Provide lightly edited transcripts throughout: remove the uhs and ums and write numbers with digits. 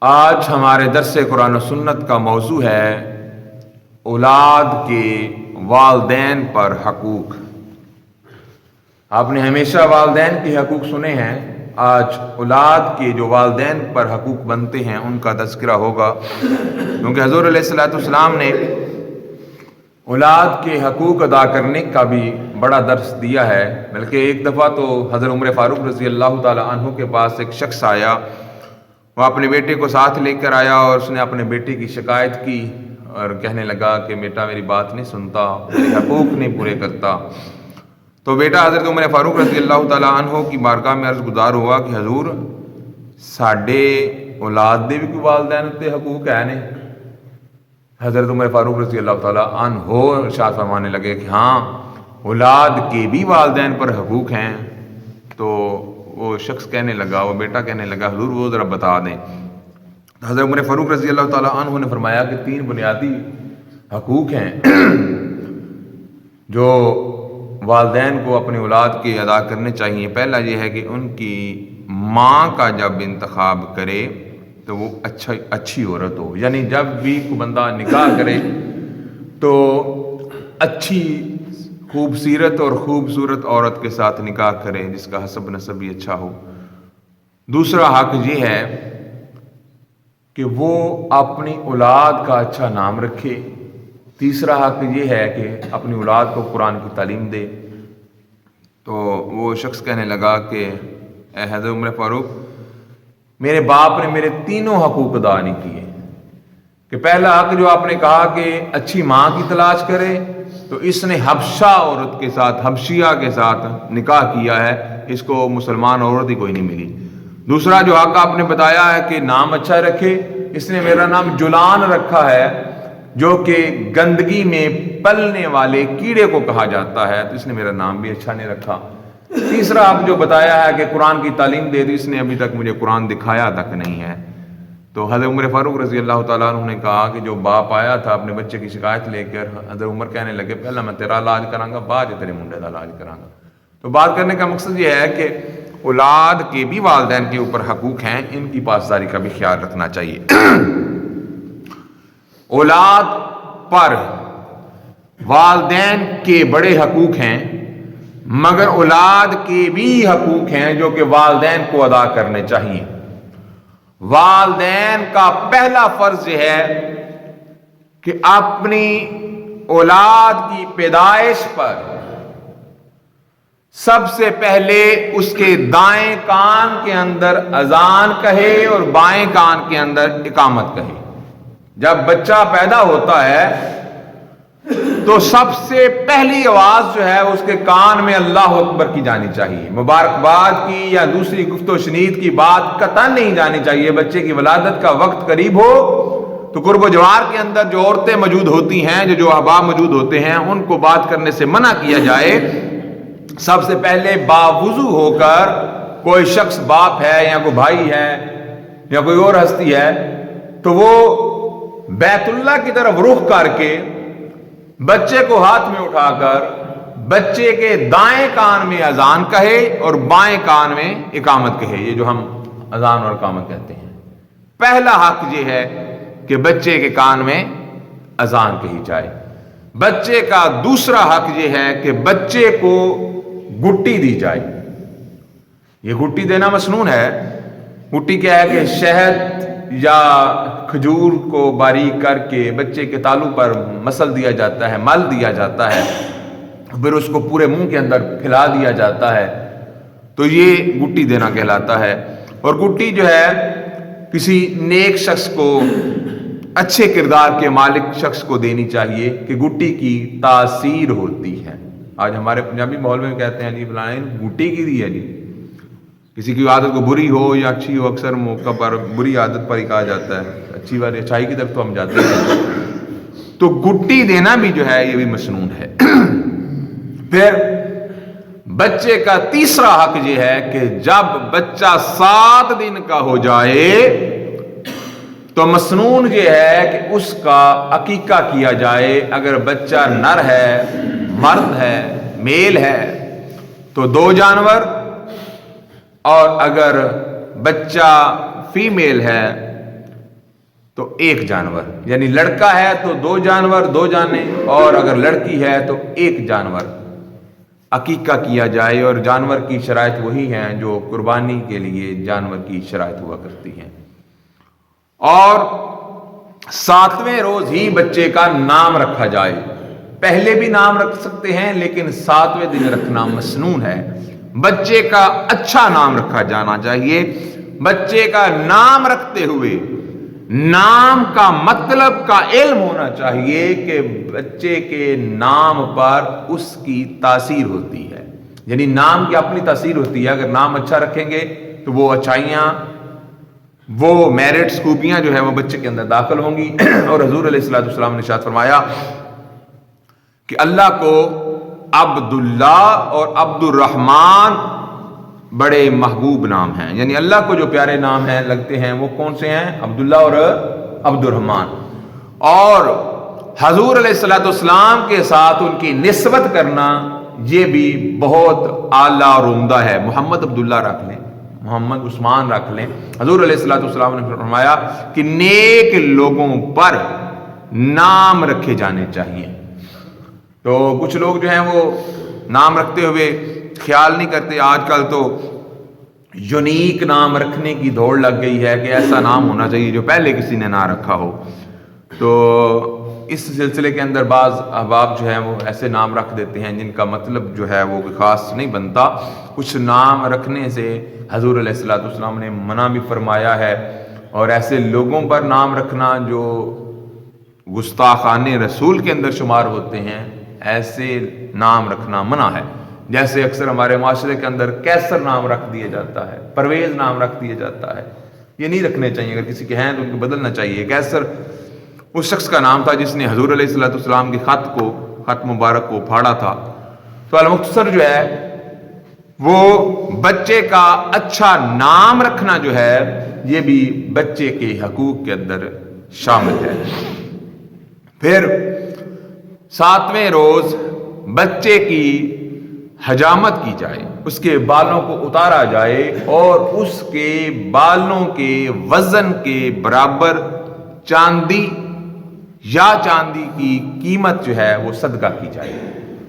آج ہمارے درس قرآن و سنت کا موضوع ہے اولاد کے والدین پر حقوق۔ آپ نے ہمیشہ والدین کے حقوق سنے ہیں، آج اولاد کے جو والدین پر حقوق بنتے ہیں ان کا تذکرہ ہوگا، کیونکہ حضور علیہ الصلوۃ والسلام نے اولاد کے حقوق ادا کرنے کا بھی بڑا درس دیا ہے۔ بلکہ ایک دفعہ تو حضرت عمر فاروق رضی اللہ تعالی عنہ کے پاس ایک شخص آیا، وہ اپنے بیٹے کو ساتھ لے کر آیا اور اس نے اپنے بیٹے کی شکایت کی اور کہنے لگا کہ بیٹا میری بات نہیں سنتا، میرے حقوق نہیں پورے کرتا۔ تو بیٹا حضرت عمر فاروق رضی اللہ تعالیٰ عنہ کی بارگاہ میں عرض گزار ہوا کہ حضور ساڈے اولاد دے بھی کوئی والدین تے حقوق ہے نے؟ حضرت عمر فاروق رضی اللہ تعالیٰ عنہ ارشاد فرمانے لگے کہ ہاں، اولاد کے بھی والدین پر حقوق ہیں۔ تو وہ شخص کہنے لگا، وہ بیٹا کہنے لگا حضور وہ ذرا بتا دیں۔ حضرت عمر فاروق رضی اللہ تعالیٰ عنہ نے فرمایا کہ 3 بنیادی حقوق ہیں جو والدین کو اپنی اولاد کے ادا کرنے چاہیے۔ پہلا یہ ہے کہ ان کی ماں کا جب انتخاب کرے تو وہ اچھی عورت ہو، یعنی جب بھی کوئی بندہ نکاح کرے تو اچھی خوبصورت اور خوبصورت عورت کے ساتھ نکاح کرے جس کا حسب نسب بھی اچھا ہو۔ دوسرا حق یہ ہے کہ وہ اپنی اولاد کا اچھا نام رکھے۔ تیسرا حق یہ ہے کہ اپنی اولاد کو قرآن کی تعلیم دے۔ تو وہ شخص کہنے لگا کہ اے حضرت عمر فاروق، میرے باپ نے میرے تینوں حقوق ادا نہیں کیے۔ کہ پہلا حق جو آپ نے کہا کہ اچھی ماں کی تلاش کرے، تو اس نے حبشہ عورت کے ساتھ، حبشیہ کے ساتھ نکاح کیا ہے، اس کو مسلمان عورت ہی کوئی نہیں ملی۔ دوسرا جو حق آپ نے بتایا ہے کہ نام اچھا رکھے، اس نے میرا نام جولان رکھا ہے جو کہ گندگی میں پلنے والے کیڑے کو کہا جاتا ہے، تو اس نے میرا نام بھی اچھا نہیں رکھا۔ تیسرا حق جو بتایا ہے کہ قرآن کی تعلیم دے، تو اس نے ابھی تک مجھے قرآن دکھایا تک نہیں ہے۔ تو حضرت عمر فاروق رضی اللہ تعالیٰ عنہ نے کہا کہ جو باپ آیا تھا اپنے بچے کی شکایت لے کر، حضرت عمر کہنے لگے پہلا میں تیرا علاج کراں گا، بعد تیرے منڈے کا علاج کراں گا۔ تو بات کرنے کا مقصد یہ ہے کہ اولاد کے بھی والدین کے اوپر حقوق ہیں، ان کی پاسداری کا بھی خیال رکھنا چاہیے۔ اولاد پر والدین کے بڑے حقوق ہیں، مگر اولاد کے بھی حقوق ہیں جو کہ والدین کو ادا کرنے چاہیے۔ والدین کا پہلا فرض یہ ہے کہ اپنی اولاد کی پیدائش پر سب سے پہلے اس کے دائیں کان کے اندر اذان کہے اور بائیں کان کے اندر اقامت کہے۔ جب بچہ پیدا ہوتا ہے تو سب سے پہلی آواز جو ہے اس کے کان میں اللہ اکبر کی جانی چاہیے۔ مبارکباد کی یا دوسری گفت و شنید کی بات قطعاً نہیں جانی چاہیے۔ بچے کی ولادت کا وقت قریب ہو تو قرب و جوار کے اندر جو عورتیں موجود ہوتی ہیں، جو احباب موجود ہوتے ہیں، ان کو بات کرنے سے منع کیا جائے۔ سب سے پہلے باوضو ہو کر کوئی شخص، باپ ہے یا کوئی بھائی ہے یا کوئی اور ہستی ہے، تو وہ بیت اللہ کی طرف رخ کر کے بچے کو ہاتھ میں اٹھا کر بچے کے دائیں کان میں اذان کہے اور بائیں کان میں اقامت کہے۔ یہ جو ہم اذان اور اقامت کہتے ہیں، پہلا حق یہ ہے کہ بچے کے کان میں اذان کہی جائے۔ بچے کا دوسرا حق یہ ہے کہ بچے کو گٹی دی جائے۔ یہ گٹی دینا مسنون ہے۔ گٹی کیا ہے کہ شہد یا کھجور کو باریک کر کے بچے کے تالو پر مسل دیا جاتا ہے، مل دیا جاتا ہے، پھر اس کو پورے منہ کے اندر پھیلا دیا جاتا ہے، تو یہ گٹی دینا کہلاتا ہے۔ اور گٹی جو ہے کسی نیک شخص کو، اچھے کردار کے مالک شخص کو دینی چاہیے کہ گٹی کی تاثیر ہوتی ہے۔ آج ہمارے پنجابی ماحول میں کہتے ہیں جی فلاں گٹی کی دی ہے جی، کسی کی عادت کو بری ہو یا اچھی ہو، اکثر موقع پر بری عادت پر ہی کہا جاتا ہے، اچھی بات اچھائی کی طرف تو ہم جاتے ہیں۔ تو گٹی دینا بھی جو ہے یہ بھی مسنون ہے۔ پھر بچے کا تیسرا حق یہ ہے کہ جب بچہ 7 دن کا ہو جائے تو مسنون یہ ہے کہ اس کا عقیقہ کیا جائے۔ اگر بچہ نر ہے، مرد ہے، میل ہے تو 2 جانور، اور اگر بچہ فیمیل ہے تو ایک جانور، یعنی لڑکا ہے تو 2 جانور 2 جانیں، اور اگر لڑکی ہے تو 1 جانور عقیقہ کیا جائے. اور جانور کی شرائط وہی ہیں جو قربانی کے لیے جانور کی شرائط ہوا کرتی ہیں. اور 7ویں روز ہی بچے کا نام رکھا جائے. پہلے بھی نام رکھ سکتے ہیں لیکن 7ویں دن رکھنا مسنون ہے. بچے کا اچھا نام رکھا جانا چاہیے. بچے کا نام رکھتے ہوئے نام کا مطلب کا علم ہونا چاہیے کہ بچے کے نام پر اس کی تاثیر ہوتی ہے. یعنی نام کی اپنی تاثیر ہوتی ہے. اگر نام اچھا رکھیں گے تو وہ اچھائیاں، وہ میرٹس، خوبیاں جو ہے وہ بچے کے اندر داخل ہوں گی. اور حضور علیہ الصلوۃ والسلام نے ارشاد فرمایا کہ اللہ کو عبداللہ اور عبد الرحمن بڑے محبوب نام ہیں. یعنی اللہ کو جو پیارے نام ہیں لگتے ہیں وہ کون سے ہیں؟ عبداللہ اور عبد الرحمن. اور حضور علیہ الصلوۃ والسلام کے ساتھ ان کی نسبت کرنا یہ بھی بہت اعلیٰ اور عمدہ ہے. محمد عبداللہ رکھ لیں، محمد عثمان رکھ لیں. حضور علیہ الصلوۃ والسلام نے فرمایا کہ نیک لوگوں پر نام رکھے جانے چاہیے. تو کچھ لوگ جو ہیں وہ نام رکھتے ہوئے خیال نہیں کرتے. آج کل تو یونیک نام رکھنے کی دوڑ لگ گئی ہے کہ ایسا نام ہونا چاہیے جو پہلے کسی نے نہ رکھا ہو. تو اس سلسلے کے اندر بعض احباب جو ہیں وہ ایسے نام رکھ دیتے ہیں جن کا مطلب جو ہے وہ خاص نہیں بنتا. کچھ نام رکھنے سے حضور علیہ الصلوۃ والسلام نے منع بھی فرمایا ہے. اور ایسے لوگوں پر نام رکھنا جو گستاخان رسول کے اندر شمار ہوتے ہیں، ایسے نام رکھنا منع ہے. جیسے اکثر ہمارے معاشرے کے اندر کیسر نام رکھ دیا جاتا ہے، پرویز نام رکھ دیا جاتا ہے. یہ نہیں رکھنے چاہیے. اگر کسی کے ہیں تو ان کو بدلنا چاہیے. کیسر اس شخص کا نام تھا جس نے حضور علیہ الصلوۃ والسلام کے خط مبارک کو پھاڑا تھا. تو المختصر جو ہے وہ بچے کا اچھا نام رکھنا جو ہے یہ بھی بچے کے حقوق کے اندر شامل ہے. پھر 7ویں روز بچے کی حجامت کی جائے، اس کے بالوں کو اتارا جائے اور اس کے بالوں کے وزن کے برابر چاندی یا چاندی کی قیمت جو ہے وہ صدقہ کی جائے.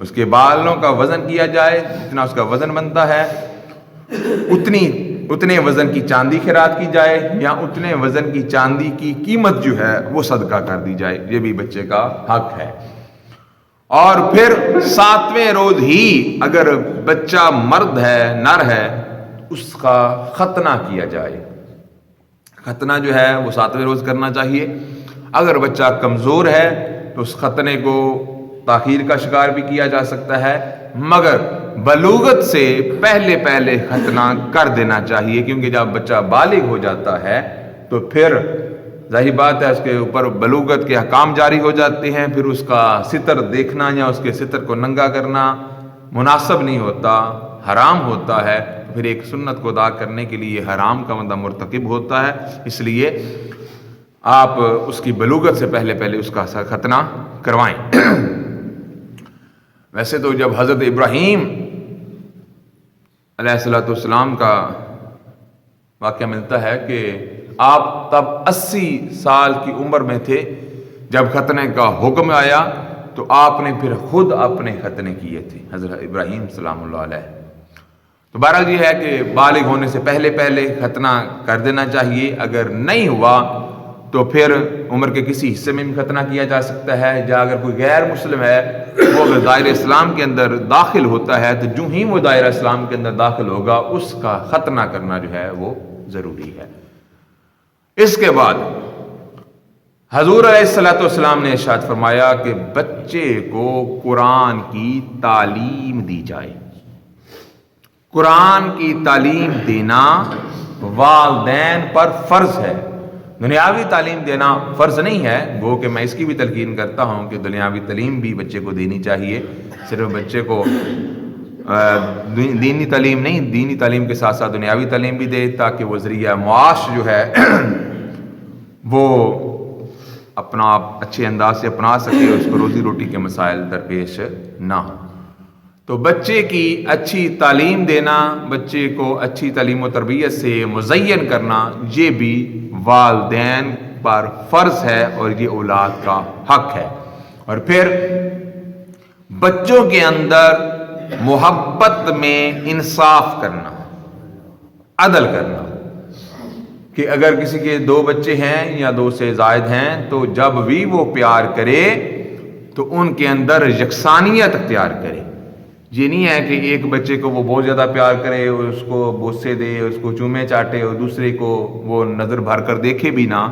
اس کے بالوں کا وزن کیا جائے، جتنا اس کا وزن بنتا ہے اتنے وزن کی چاندی خیرات کی جائے، یا اتنے وزن کی چاندی کی قیمت جو ہے وہ صدقہ کر دی جائے. یہ بھی بچے کا حق ہے. اور پھر 7ویں روز ہی اگر بچہ مرد ہے، نر ہے، اس کا ختنہ کیا جائے. ختنہ جو ہے وہ 7ویں روز کرنا چاہیے. اگر بچہ کمزور ہے تو اس ختنے کو تاخیر کا شکار بھی کیا جا سکتا ہے، مگر بلوغت سے پہلے ختنہ کر دینا چاہیے. کیونکہ جب بچہ بالغ ہو جاتا ہے تو پھر ظاہر بات ہے اس کے اوپر بلوغت کے احکام جاری ہو جاتے ہیں. پھر اس کا ستر دیکھنا یا اس کے ستر کو ننگا کرنا مناسب نہیں ہوتا، حرام ہوتا ہے. پھر ایک سنت کو ادا کرنے کے لیے حرام کا بندہ مرتکب ہوتا ہے. اس لیے آپ اس کی بلوغت سے پہلے اس کا ختنہ کروائیں. ویسے تو جب حضرت ابراہیم علیہ الصلوۃ والسلام کا واقعہ ملتا ہے کہ آپ تب 80 سال کی عمر میں تھے جب ختنے کا حکم آیا، تو آپ نے پھر خود اپنے ختنے کیے تھے، حضرت ابراہیم سلام اللہ علیہ. تو بہرحال یہ ہے کہ بالغ ہونے سے پہلے ختنہ کر دینا چاہیے. اگر نہیں ہوا تو پھر عمر کے کسی حصے میں بھی ختنہ کیا جا سکتا ہے. یا اگر کوئی غیر مسلم ہے وہ اگر دائرہ اسلام کے اندر داخل ہوتا ہے تو جو ہی وہ دائرہ اسلام کے اندر داخل ہوگا اس کا ختنہ کرنا جو ہے وہ ضروری ہے. اس کے بعد حضور علیہ الصلوۃ والسلام نے ارشاد فرمایا کہ بچے کو قرآن کی تعلیم دی جائے. قرآن کی تعلیم دینا والدین پر فرض ہے. دنیاوی تعلیم دینا فرض نہیں ہے. گو کہ میں اس کی بھی تلقین کرتا ہوں کہ دنیاوی تعلیم بھی بچے کو دینی چاہیے. صرف بچے کو دینی تعلیم نہیں، دینی تعلیم کے ساتھ ساتھ دنیاوی تعلیم بھی دے تاکہ وہ ذریعہ معاش جو ہے وہ اپنا اچھے انداز سے اپنا سکے، اس کو روزی روٹی کے مسائل درپیش نہ ہو. تو بچے کی اچھی تعلیم دینا، بچے کو اچھی تعلیم و تربیت سے مزین کرنا، یہ بھی والدین پر فرض ہے اور یہ اولاد کا حق ہے۔ اور پھر بچوں کے اندر محبت میں انصاف کرنا، عدل کرنا، کہ اگر کسی کے 2 بچے ہیں یا 2 سے زائد ہیں تو جب بھی وہ پیار کرے تو ان کے اندر یکسانیت اختیار کرے۔ یہ نہیں ہے کہ ایک بچے کو وہ بہت زیادہ پیار کرے اور اس کو بوسے دے، اس کو چومے چاٹے، اور دوسرے کو وہ نظر بھر کر دیکھے بھی نہ۔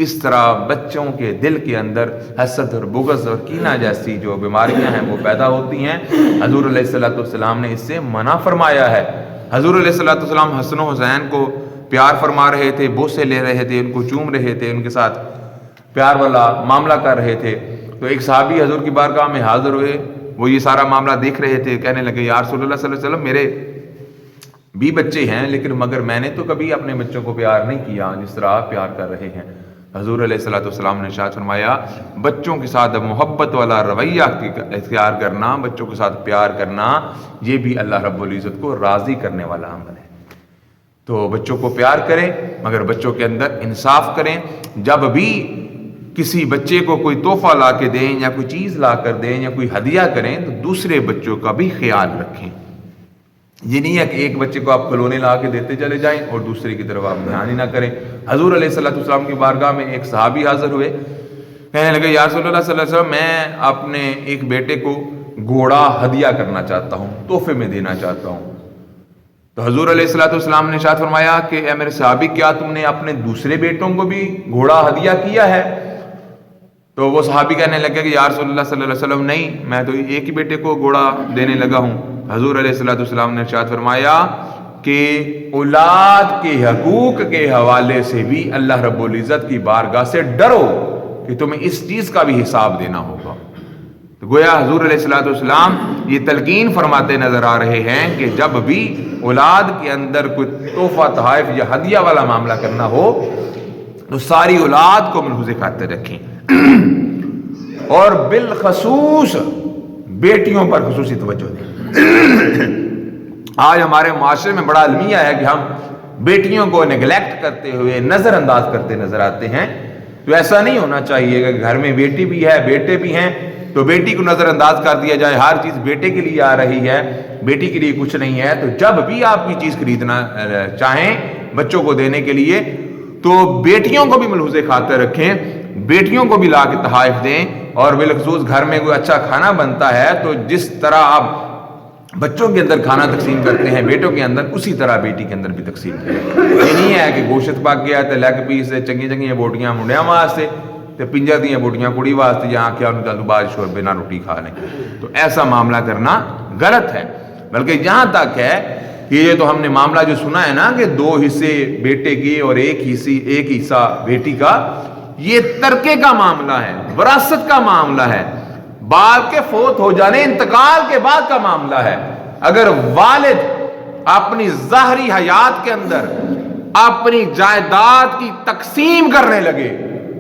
اس طرح بچوں کے دل کے اندر حسد اور بغض اور کینہ جیسی جو بیماریاں ہیں وہ پیدا ہوتی ہیں۔ حضور علیہ الصلوۃ والسلام نے اس سے منع فرمایا ہے۔ حضور علیہ الصلوۃ والسلام حسن و حسین کو پیار فرما رہے تھے، بوسے لے رہے تھے، ان کو چوم رہے تھے، ان کے ساتھ پیار والا معاملہ کر رہے تھے۔ تو ایک صحابی حضور کی بارگاہ میں حاضر ہوئے، وہ یہ سارا معاملہ دیکھ رہے تھے، کہنے لگے یا رسول اللہ صلی اللہ علیہ وسلم میرے بھی بچے ہیں، لیکن مگر میں نے تو کبھی اپنے بچوں کو پیار نہیں کیا جس طرح آپ پیار کر رہے ہیں۔ حضور علیہ الصلوۃ والسلام نے ارشاد فرمایا بچوں کے ساتھ محبت والا رویہ اختیار کرنا، بچوں کے ساتھ پیار کرنا، یہ بھی اللہ رب العزت کو راضی کرنے والا عمل ہے۔ تو بچوں کو پیار کریں مگر بچوں کے اندر انصاف کریں۔ جب بھی کسی بچے کو کوئی تحفہ لا کے دیں یا کوئی چیز لا کر دیں یا کوئی ہدیہ کریں تو دوسرے بچوں کا بھی خیال رکھیں۔ یہ نہیں ہے کہ ایک بچے کو آپ کھلونے لا کے دیتے چلے جائیں اور دوسرے کی طرف آپ دھیان ہی نہ کریں۔ حضور علیہ الصلوۃ والسلام کی بارگاہ میں ایک صحابی حاضر ہوئے، کہنے لگے یا رسول اللہ صلی اللہ علیہ وسلم میں اپنے ایک بیٹے کو گھوڑا ہدیہ کرنا چاہتا ہوں، تحفے میں دینا چاہتا ہوں۔ تو حضور علیہ الصلوۃ والسلام نے ارشاد فرمایا کہ اے میرے صحابی کیا تم نے اپنے دوسرے بیٹوں کو بھی گھوڑا ہدیہ کیا ہے؟ تو وہ صحابی کہنے لگے کہ یا رسول اللہ صلی اللہ علیہ وسلم نہیں، میں تو ایک ہی بیٹے کو گھوڑا دینے لگا ہوں۔ حضور علیہ الصلوۃ والسلام نے ارشاد فرمایا کہ اولاد کے حقوق کے حوالے سے بھی اللہ رب العزت کی بارگاہ سے ڈرو کہ تمہیں اس چیز کا بھی حساب دینا ہوگا۔ تو گویا حضور علیہ الصلوۃ والسلام یہ تلقین فرماتے نظر آ رہے ہیں کہ جب بھی اولاد کے اندر کوئی تحفہ تحائف یا ہدیہ والا معاملہ کرنا ہو تو ساری اولاد کو ملحوظ خاطر رکھیں، اور بالخصوص بیٹیوں پر خصوصی توجہ دیں۔ آج ہمارے معاشرے میں بڑا المیہ ہے کہ ہم بیٹیوں کو نیگلیکٹ کرتے ہوئے نظر انداز کرتے نظر آتے ہیں۔ تو ایسا نہیں ہونا چاہیے کہ گھر میں بیٹی بھی ہے بیٹے بھی ہیں تو بیٹی کو نظر انداز کر دیا جائے، ہر چیز بیٹے کے لیے آ رہی ہے، بیٹی کے لیے کچھ نہیں ہے۔ تو جب بھی آپ کی چیز خریدنا چاہیں بچوں کو دینے کے لیے تو بیٹیوں کو بھی ملحوظ خاطر رکھیں، بیٹیوں کو بھی لا کے تحائف دیں، اور بالخصوص گھر میں کوئی اچھا کھانا بنتا ہے تو جس طرح آپ بچوں کے اندر کھانا تقسیم کرتے ہیں بیٹوں کے اندر، اسی طرح بیٹی کے اندر بھی تقسیم کریں۔ یہ نہیں ہے کہ گوشت پک گیا تو لیگ پیس چنگی چنگیاں بوٹیاں منڈیاں واسطے تے پنجر دیاں بوٹیاں کڑی واسطے، جہاں کیا ان کا بعد شوربے نہ روٹی کھا لیں، تو ایسا معاملہ کرنا غلط ہے۔ بلکہ جہاں تک ہے کہ یہ تو ہم نے معاملہ جو سنا ہے نا کہ 2 حصے بیٹے کے اور ایک حصہ بیٹی کا، یہ ترکے کا معاملہ ہے، وراثت کا معاملہ ہے، باپ کے فوت ہو جانے انتقال کے بعد کا معاملہ ہے۔ اگر والد اپنی ظاہری حیات کے اندر اپنی جائیداد کی تقسیم کرنے لگے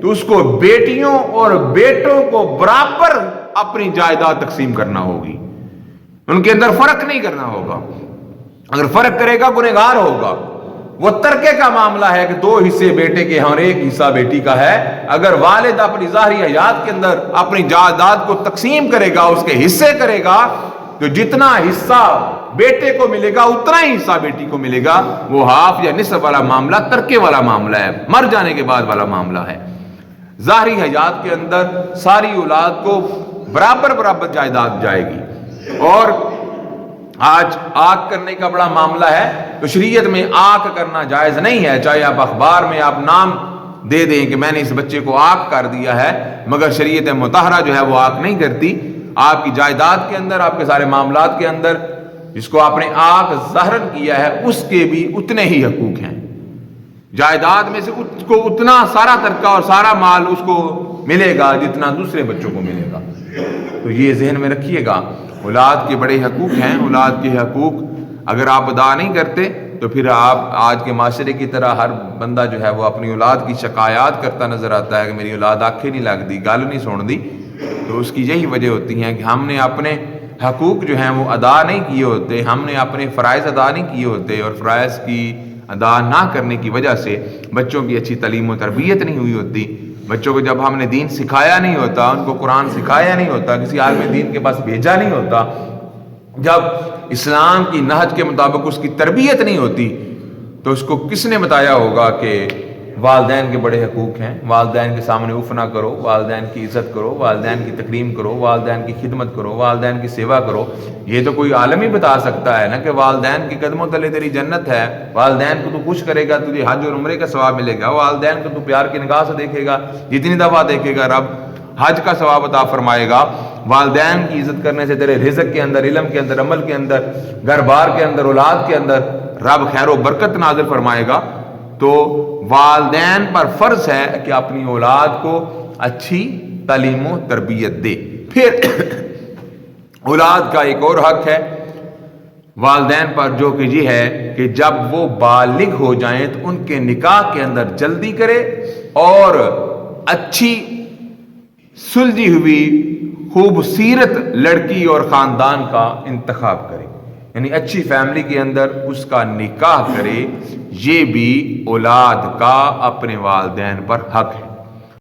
تو اس کو بیٹیوں اور بیٹوں کو برابر اپنی جائیداد تقسیم کرنا ہوگی، ان کے اندر فرق نہیں کرنا ہوگا۔ اگر فرق کرے گا گنہگار ہوگا۔ وہ ترکے کا معاملہ ہے کہ 2 حصے بیٹے کے ہیں اور ایک حصہ بیٹی کا ہے۔ اگر والد اپنی ظاہری حیات کے اندر اپنی جائیداد کو تقسیم کرے گا، اس کے حصے کرے گا، تو جتنا حصہ بیٹے کو ملے گا اتنا ہی حصہ بیٹی کو ملے گا۔ وہ ہاف یا نصف والا معاملہ ترکے والا معاملہ ہے، مر جانے کے بعد والا معاملہ ہے۔ ظاہری حیات کے اندر ساری اولاد کو برابر برابر جائیداد جائے گی۔ اور آج آگ کرنے کا بڑا معاملہ ہے، تو شریعت میں آگ کرنا جائز نہیں ہے، چاہے آپ اخبار میں آپ نام دے دیں کہ میں نے اس بچے کو آگ کر دیا ہے، مگر شریعت مطہرہ جو ہے وہ آگ نہیں کرتی۔ آپ کی جائیداد کے اندر، آپ کے سارے معاملات کے اندر جس کو آپ نے آگ ظاہرن کیا ہے اس کے بھی اتنے ہی حقوق ہیں۔ جائیداد میں سے اس کو اتنا سارا ترکہ اور سارا مال اس کو ملے گا جتنا دوسرے بچوں کو ملے گا۔ تو یہ ذہن میں رکھیے گا، اولاد کے بڑے حقوق ہیں، اولاد کے حقوق اگر آپ ادا نہیں کرتے تو پھر آپ آج کے معاشرے کی طرح ہر بندہ جو ہے وہ اپنی اولاد کی شکایات کرتا نظر آتا ہے کہ میری اولاد آنکھیں نہیں لگ دی، گل نہیں سن دی۔ تو اس کی یہی وجہ ہوتی ہے کہ ہم نے اپنے حقوق جو ہیں وہ ادا نہیں کیے ہوتے، ہم نے اپنے فرائض ادا نہیں کیے ہوتے، اور فرائض کی ادا نہ کرنے کی وجہ سے بچوں کی اچھی تعلیم و تربیت نہیں ہوئی ہوتی. بچوں کو جب ہم نے دین سکھایا نہیں ہوتا، ان کو قرآن سکھایا نہیں ہوتا، کسی عالم دین کے پاس بھیجا نہیں ہوتا، جب اسلام کی نہج کے مطابق اس کی تربیت نہیں ہوتی، تو اس کو کس نے بتایا ہوگا کہ والدین کے بڑے حقوق ہیں، والدین کے سامنے اف نہ کرو، والدین کی عزت کرو، والدین کی تکریم کرو، والدین کی خدمت کرو، والدین کی سیوا کرو. یہ تو کوئی عالم ہی بتا سکتا ہے نا کہ والدین کے قدموں تلے تیری جنت ہے، والدین کو تو خوش کرے گا تجھے حج اور عمرے کا ثواب ملے گا، والدین کو تو پیار کی نگاہ سے دیکھے گا، جتنی دفعہ دیکھے گا رب حج کا ثواب عطا فرمائے گا. والدین کی عزت کرنے سے تیرے رزق کے اندر، علم کے اندر، عمل کے اندر، گھر بار کے اندر، اولاد کے اندر رب خیر و برکت نازل فرمائے گا. تو والدین پر فرض ہے کہ اپنی اولاد کو اچھی تعلیم و تربیت دے. پھر اولاد کا ایک اور حق ہے والدین پر، جو کہ یہ ہے کہ جب وہ بالغ ہو جائیں تو ان کے نکاح کے اندر جلدی کرے اور اچھی سلجھی ہوئی خوبصورت لڑکی اور خاندان کا انتخاب کرے، یعنی اچھی فیملی کے اندر اس کا نکاح کرے. یہ بھی اولاد کا اپنے والدین پر حق ہے.